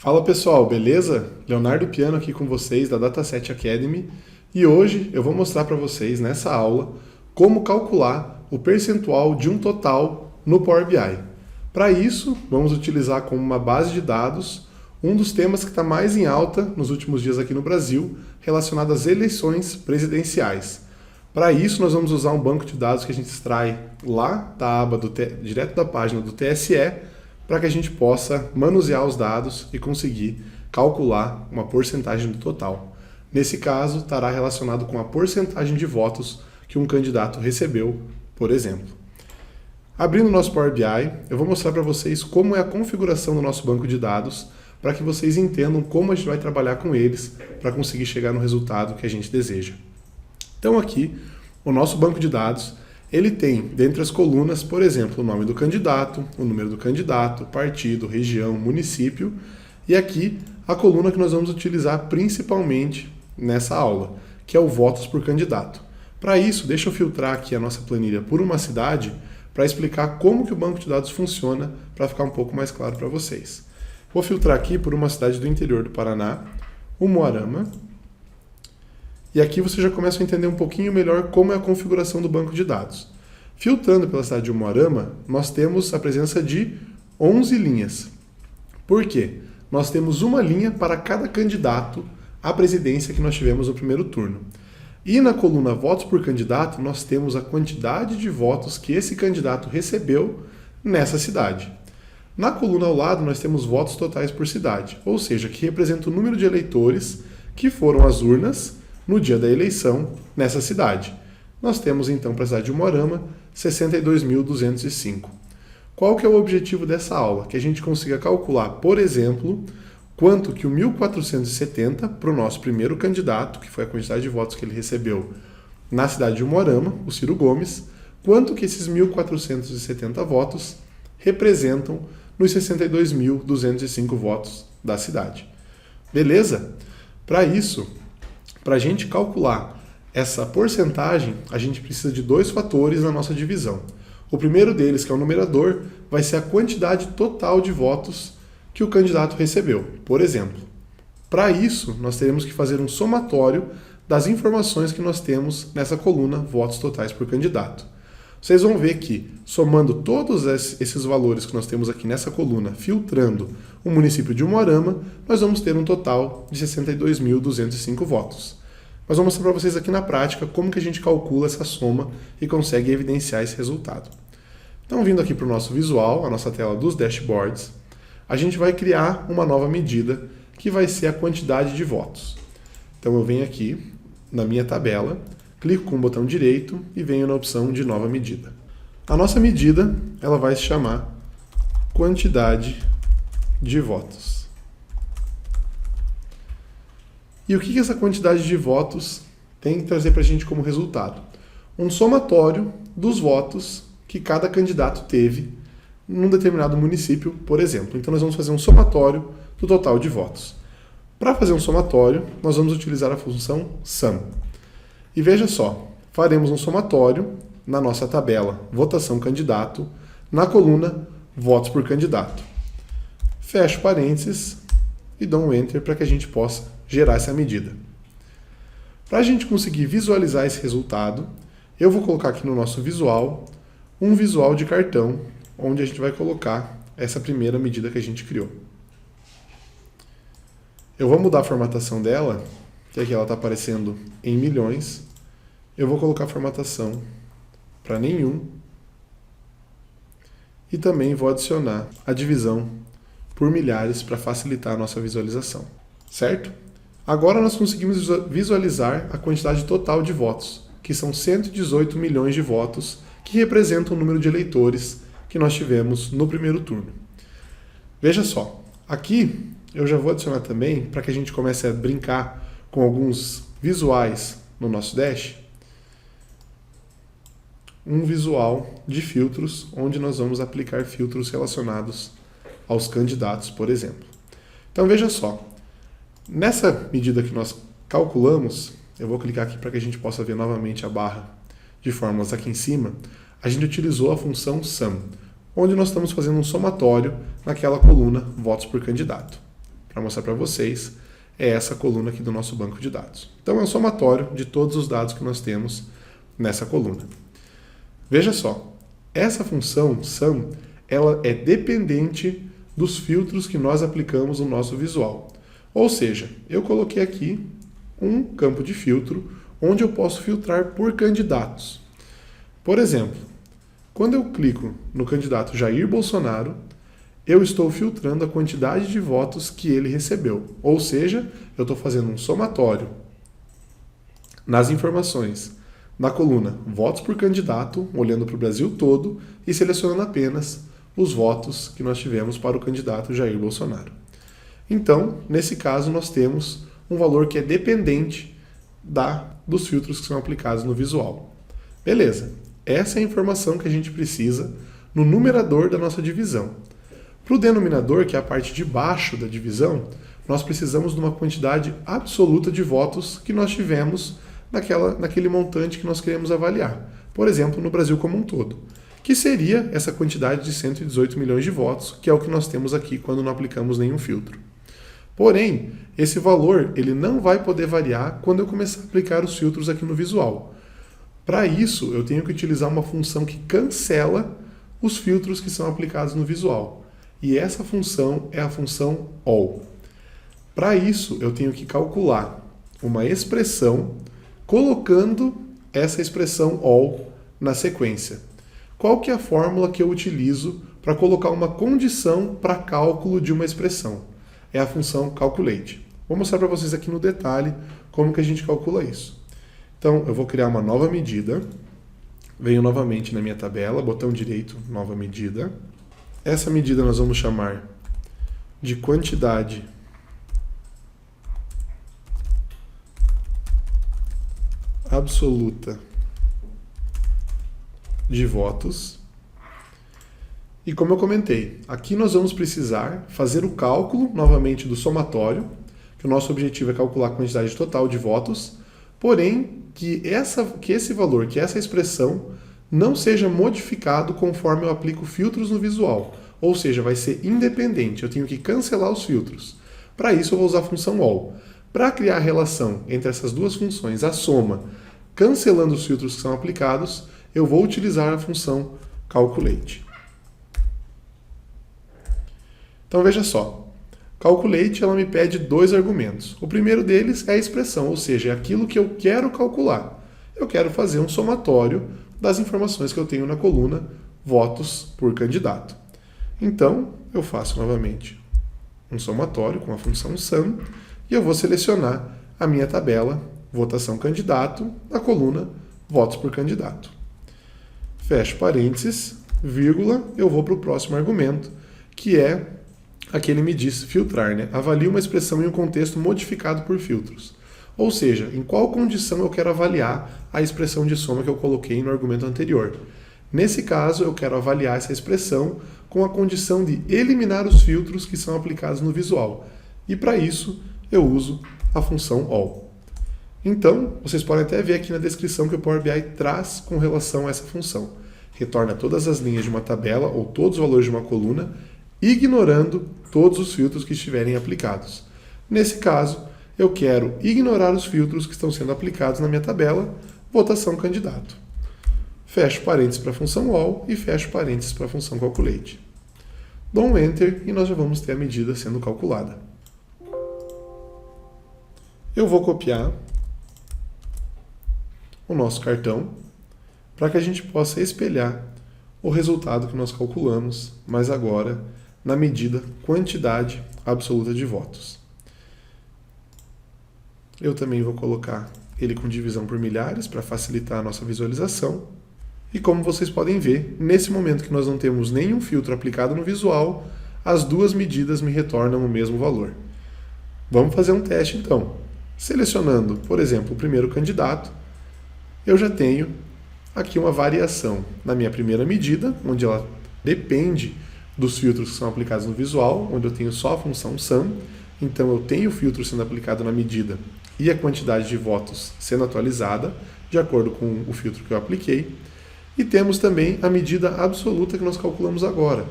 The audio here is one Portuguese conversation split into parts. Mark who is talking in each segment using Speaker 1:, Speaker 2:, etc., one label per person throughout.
Speaker 1: Fala pessoal, beleza? Leonardo Piano aqui com vocês da Dataset Academy e hoje eu vou mostrar para vocês nessa aula como calcular o percentual de um total no Power BI. Para isso, vamos utilizar como uma base de dados um dos temas que está mais em alta nos últimos dias aqui no Brasil, relacionado às eleições presidenciais. Para isso, nós vamos usar um banco de dados que a gente extrai lá da aba direto da página do TSE, para que a gente possa manusear os dados e conseguir calcular uma porcentagem do total. Nesse caso, estará relacionado com a porcentagem de votos que um candidato recebeu, por exemplo. Abrindo o nosso Power BI, eu vou mostrar para vocês como é a configuração do nosso banco de dados, para que vocês entendam como a gente vai trabalhar com eles para conseguir chegar no resultado que a gente deseja. Então aqui, o nosso banco de dados, ele tem, dentre as colunas, por exemplo, o nome do candidato, o número do candidato, partido, região, município, e aqui a coluna que nós vamos utilizar principalmente nessa aula, que é o votos por candidato. Para isso, deixa eu filtrar aqui a nossa planilha por uma cidade para explicar como que o banco de dados funciona, para ficar um pouco mais claro para vocês. Vou filtrar aqui por uma cidade do interior do Paraná, Umuarama. E aqui você já começa a entender um pouquinho melhor como é a configuração do banco de dados. Filtrando pela cidade de Umuarama, nós temos a presença de 11 linhas. Por quê? Nós temos uma linha para cada candidato à presidência que nós tivemos no primeiro turno. E na coluna votos por candidato, nós temos a quantidade de votos que esse candidato recebeu nessa cidade. Na coluna ao lado, nós temos votos totais por cidade, ou seja, que representa o número de eleitores que foram às urnas no dia da eleição nessa cidade. Nós temos então para a cidade de Umuarama 62.205. Qual que é o objetivo dessa aula? Que a gente consiga calcular, por exemplo, quanto que o 1.470 para o nosso primeiro candidato, que foi a quantidade de votos que ele recebeu na cidade de Umuarama, o Ciro Gomes, quanto que esses 1.470 votos representam nos 62.205 votos da cidade. Beleza? Para isso, para a gente calcular essa porcentagem, a gente precisa de dois fatores na nossa divisão. O primeiro deles, que é o numerador, vai ser a quantidade total de votos que o candidato recebeu. Por exemplo, para isso, nós teremos que fazer um somatório das informações que nós temos nessa coluna votos totais por candidato. Vocês vão ver que, somando todos esses valores que nós temos aqui nessa coluna, filtrando o município de Umuarama, nós vamos ter um total de 62.205 votos. Mas vou mostrar para vocês aqui na prática como que a gente calcula essa soma e consegue evidenciar esse resultado. Então, vindo aqui para o nosso visual, a nossa tela dos dashboards, a gente vai criar uma nova medida que vai ser a quantidade de votos. Então, eu venho aqui na minha tabela, clico com o botão direito e venho na opção de nova medida. A nossa medida, ela vai se chamar quantidade de votos. E o que essa quantidade de votos tem que trazer para a gente como resultado? Um somatório dos votos que cada candidato teve num determinado município, por exemplo. Então nós vamos fazer um somatório do total de votos. Para fazer um somatório, nós vamos utilizar a função sum. E veja só, faremos um somatório na nossa tabela votação candidato, na coluna votos por candidato. Fecho parênteses e dou um Enter para que a gente possa gerar essa medida. Para a gente conseguir visualizar esse resultado, eu vou colocar aqui no nosso visual um visual de cartão, onde a gente vai colocar essa primeira medida que a gente criou. Eu vou mudar a formatação dela, que aqui ela está aparecendo em milhões. Eu vou colocar a formatação para nenhum. E também vou adicionar a divisão por milhares para facilitar a nossa visualização. Certo? Agora nós conseguimos visualizar a quantidade total de votos, que são 118 milhões de votos, que representam o número de eleitores que nós tivemos no primeiro turno. Veja só, aqui eu já vou adicionar também, para que a gente comece a brincar com alguns visuais no nosso Dash, um visual de filtros, onde nós vamos aplicar filtros relacionados aos candidatos, por exemplo. Então veja só, nessa medida que nós calculamos, eu vou clicar aqui para que a gente possa ver novamente a barra de fórmulas aqui em cima, a gente utilizou a função sum, onde nós estamos fazendo um somatório naquela coluna votos por candidato. para mostrar para vocês, é essa coluna aqui do nosso banco de dados. Então é um somatório de todos os dados que nós temos nessa coluna. Veja só, essa função sum, ela é dependente dos filtros que nós aplicamos no nosso visual. Ou seja, eu coloquei aqui um campo de filtro onde eu posso filtrar por candidatos. Por exemplo, quando eu clico no candidato Jair Bolsonaro, eu estou filtrando a quantidade de votos que ele recebeu. Ou seja, eu estou fazendo um somatório nas informações na coluna votos por candidato, olhando para o Brasil todo e selecionando apenas os votos que nós tivemos para o candidato Jair Bolsonaro. Então, nesse caso, nós temos um valor que é dependente dos filtros que são aplicados no visual. Beleza, essa é a informação que a gente precisa no numerador da nossa divisão. Para o denominador, que é a parte de baixo da divisão, nós precisamos de uma quantidade absoluta de votos que nós tivemos naquele montante que nós queremos avaliar. Por exemplo, no Brasil como um todo, que seria essa quantidade de 118 milhões de votos, que é o que nós temos aqui quando não aplicamos nenhum filtro. Porém, esse valor ele não vai poder variar quando eu começar a aplicar os filtros aqui no visual. Para isso, eu tenho que utilizar uma função que cancela os filtros que são aplicados no visual. E essa função é a função all. Para isso, eu tenho que calcular uma expressão colocando essa expressão all na sequência. Qual que é a fórmula que eu utilizo para colocar uma condição para cálculo de uma expressão? É a função calculate. Vou mostrar para vocês aqui no detalhe como que a gente calcula isso. Então, eu vou criar uma nova medida. Venho novamente na minha tabela, botão direito, nova medida. Essa medida nós vamos chamar de quantidade absoluta de votos. E como eu comentei, aqui nós vamos precisar fazer o cálculo novamente do somatório, que o nosso objetivo é calcular a quantidade total de votos, porém que esse valor, que essa expressão não seja modificado conforme eu aplico filtros no visual, ou seja, vai ser independente, eu tenho que cancelar os filtros. Para isso eu vou usar a função all. Para criar a relação entre essas duas funções, a soma, cancelando os filtros que são aplicados, eu vou utilizar a função calculate. Então veja só, calculate ela me pede dois argumentos. O primeiro deles é a expressão, ou seja, é aquilo que eu quero calcular. Eu quero fazer um somatório das informações que eu tenho na coluna votos por candidato. Então, eu faço novamente um somatório com a função sum e eu vou selecionar a minha tabela votação candidato na coluna votos por candidato. Fecho parênteses, vírgula, eu vou para o próximo argumento, que é aquele me diz filtrar, né? Avalie uma expressão em um contexto modificado por filtros. Ou seja, em qual condição eu quero avaliar a expressão de soma que eu coloquei no argumento anterior. Nesse caso, eu quero avaliar essa expressão com a condição de eliminar os filtros que são aplicados no visual. E para isso, eu uso a função all. Então, vocês podem até ver aqui na descrição que o Power BI traz com relação a essa função. Retorna todas as linhas de uma tabela ou todos os valores de uma coluna, ignorando todos os filtros que estiverem aplicados. Nesse caso, eu quero ignorar os filtros que estão sendo aplicados na minha tabela, votação candidato. Fecho parênteses para a função all e fecho parênteses para a função calculate. Dou um enter e nós já vamos ter a medida sendo calculada. Eu vou copiar o nosso cartão para que a gente possa espelhar o resultado que nós calculamos, mas agora na medida quantidade absoluta de votos. Eu também vou colocar ele com divisão por milhares para facilitar a nossa visualização. E como vocês podem ver, nesse momento que nós não temos nenhum filtro aplicado no visual, as duas medidas me retornam o mesmo valor. Vamos fazer um teste então. Selecionando, por exemplo, o primeiro candidato, eu já tenho aqui uma variação na minha primeira medida, onde ela depende dos filtros que são aplicados no visual, onde eu tenho só a função sum, então eu tenho o filtro sendo aplicado na medida e a quantidade de votos sendo atualizada, de acordo com o filtro que eu apliquei. E temos também a medida absoluta que nós calculamos agora,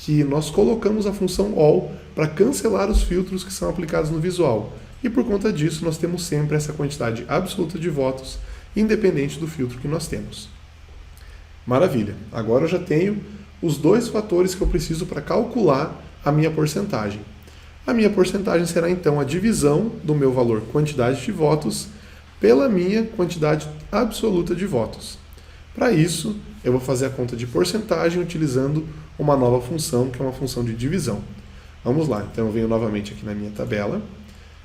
Speaker 1: que nós colocamos a função all para cancelar os filtros que são aplicados no visual. E por conta disso, nós temos sempre essa quantidade absoluta de votos, independente do filtro que nós temos. Maravilha! Agora eu já tenho os dois fatores que eu preciso para calcular a minha porcentagem. A minha porcentagem será então a divisão do meu valor quantidade de votos pela minha quantidade absoluta de votos. Para isso, eu vou fazer a conta de porcentagem utilizando uma nova função, que é uma função de divisão. Vamos lá, então eu venho novamente aqui na minha tabela,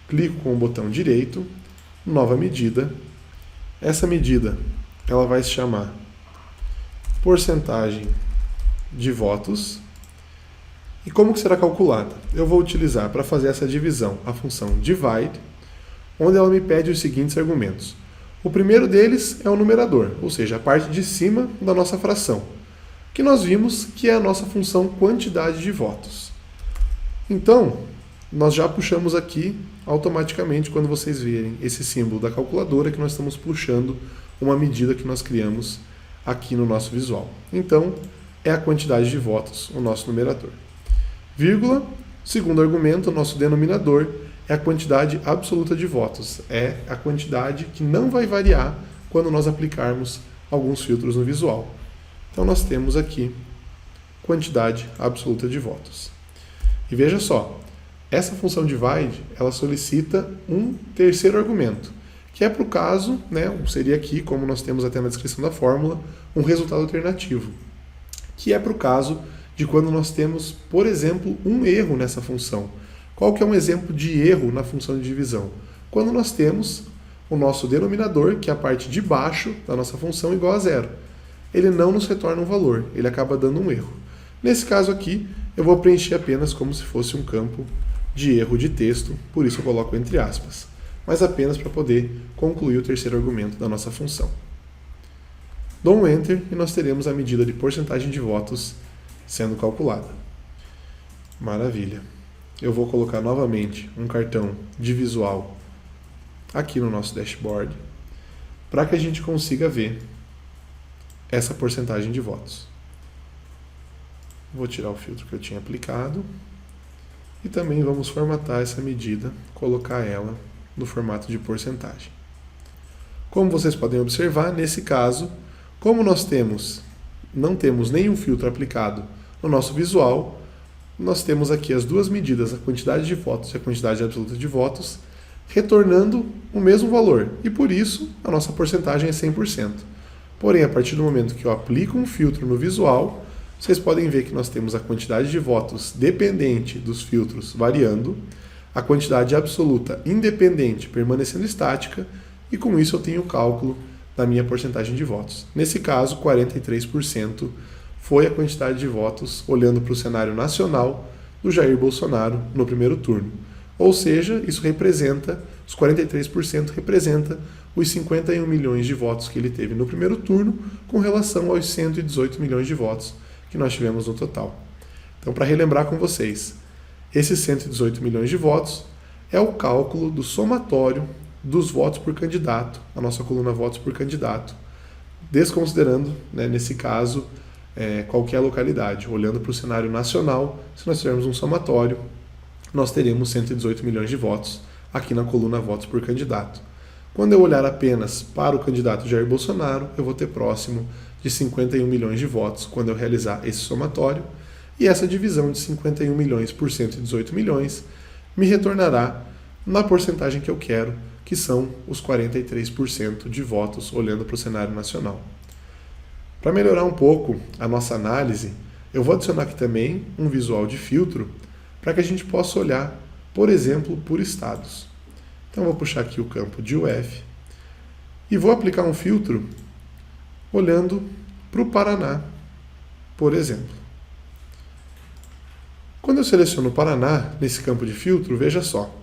Speaker 1: clico com o botão direito, nova medida. Essa medida ela vai se chamar porcentagem de votos. E como que será calculada? Eu vou utilizar para fazer essa divisão a função divide, onde ela me pede os seguintes argumentos. O primeiro deles é o numerador, ou seja, a parte de cima da nossa fração, que nós vimos que é a nossa função quantidade de votos. Então, nós já puxamos aqui automaticamente, quando vocês verem esse símbolo da calculadora, que nós estamos puxando uma medida que nós criamos aqui no nosso visual. Então, é a quantidade de votos, o nosso numerador. Vírgula, segundo argumento, o nosso denominador é a quantidade absoluta de votos. É a quantidade que não vai variar quando nós aplicarmos alguns filtros no visual. Então nós temos aqui quantidade absoluta de votos. E veja só, essa função divide, ela solicita um terceiro argumento, que é para o caso, seria aqui, como nós temos até na descrição da fórmula, um resultado alternativo, que é para o caso de quando nós temos, por exemplo, um erro nessa função. Qual que é um exemplo de erro na função de divisão? Quando nós temos o nosso denominador, que é a parte de baixo da nossa função, igual a zero. Ele não nos retorna um valor, ele acaba dando um erro. Nesse caso aqui, eu vou preencher apenas como se fosse um campo de erro de texto, por isso eu coloco entre aspas, mas apenas para poder concluir o terceiro argumento da nossa função. Dou um Enter e nós teremos a medida de porcentagem de votos sendo calculada. Maravilha! Eu vou colocar novamente um cartão de visual aqui no nosso dashboard para que a gente consiga ver essa porcentagem de votos. Vou tirar o filtro que eu tinha aplicado e também vamos formatar essa medida, colocar ela no formato de porcentagem. Como vocês podem observar, nesse caso, como nós não temos nenhum filtro aplicado no nosso visual, nós temos aqui as duas medidas, a quantidade de votos e a quantidade absoluta de votos, retornando o mesmo valor. E por isso, a nossa porcentagem é 100%. Porém, a partir do momento que eu aplico um filtro no visual, vocês podem ver que nós temos a quantidade de votos dependente dos filtros variando, a quantidade absoluta independente permanecendo estática, e com isso eu tenho o cálculo da minha porcentagem de votos. Nesse caso, 43% foi a quantidade de votos, olhando para o cenário nacional, do Jair Bolsonaro no primeiro turno. Ou seja, isso representa, os 43% representa os 51 milhões de votos que ele teve no primeiro turno, com relação aos 118 milhões de votos que nós tivemos no total. Então, para relembrar com vocês, esses 118 milhões de votos é o cálculo do somatório dos votos por candidato, a nossa coluna votos por candidato, desconsiderando, nesse caso, qualquer localidade. Olhando para o cenário nacional, se nós tivermos um somatório, nós teremos 118 milhões de votos aqui na coluna votos por candidato. Quando eu olhar apenas para o candidato Jair Bolsonaro, eu vou ter próximo de 51 milhões de votos quando eu realizar esse somatório, e essa divisão de 51 milhões por 118 milhões me retornará na porcentagem que eu quero, que são os 43% de votos olhando para o cenário nacional. Para melhorar um pouco a nossa análise, eu vou adicionar aqui também um visual de filtro para que a gente possa olhar, por exemplo, por estados. Então eu vou puxar aqui o campo de UF e vou aplicar um filtro olhando para o Paraná, por exemplo. Quando eu seleciono o Paraná nesse campo de filtro, veja só,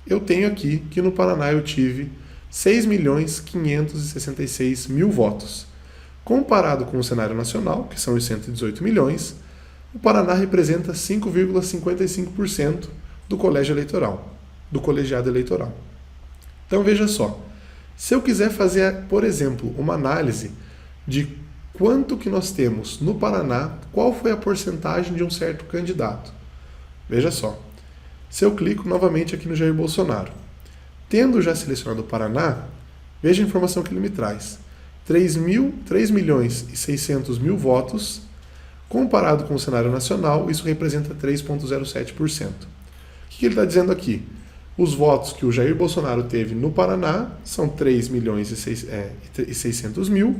Speaker 1: eu tenho aqui que no Paraná eu tive 6.566.000 votos. Comparado com o cenário nacional, que são os 118 milhões, o Paraná representa 5,55% do colégio eleitoral, do colegiado eleitoral. Então veja só, se eu quiser fazer, por exemplo, uma análise de quanto que nós temos no Paraná, qual foi a porcentagem de um certo candidato. Veja só, se eu clico novamente aqui no Jair Bolsonaro, tendo já selecionado o Paraná, veja a informação que ele me traz. 3.600.000 votos, comparado com o cenário nacional, isso representa 3,07%. O que ele está dizendo aqui? Os votos que o Jair Bolsonaro teve no Paraná são 3.600.000,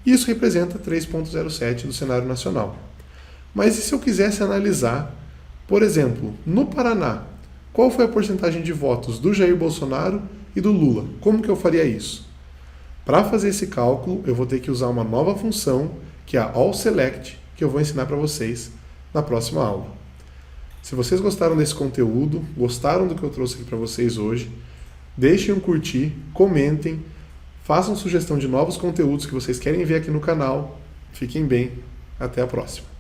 Speaker 1: e isso representa 3,07% do cenário nacional. Mas e se eu quisesse analisar, por exemplo, no Paraná, qual foi a porcentagem de votos do Jair Bolsonaro e do Lula? Como que eu faria isso? Para fazer esse cálculo, eu vou ter que usar uma nova função, que é a All Select, que eu vou ensinar para vocês na próxima aula. Se vocês gostaram desse conteúdo, gostaram do que eu trouxe aqui para vocês hoje, deixem um curtir, comentem, façam sugestão de novos conteúdos que vocês querem ver aqui no canal. Fiquem bem, até a próxima.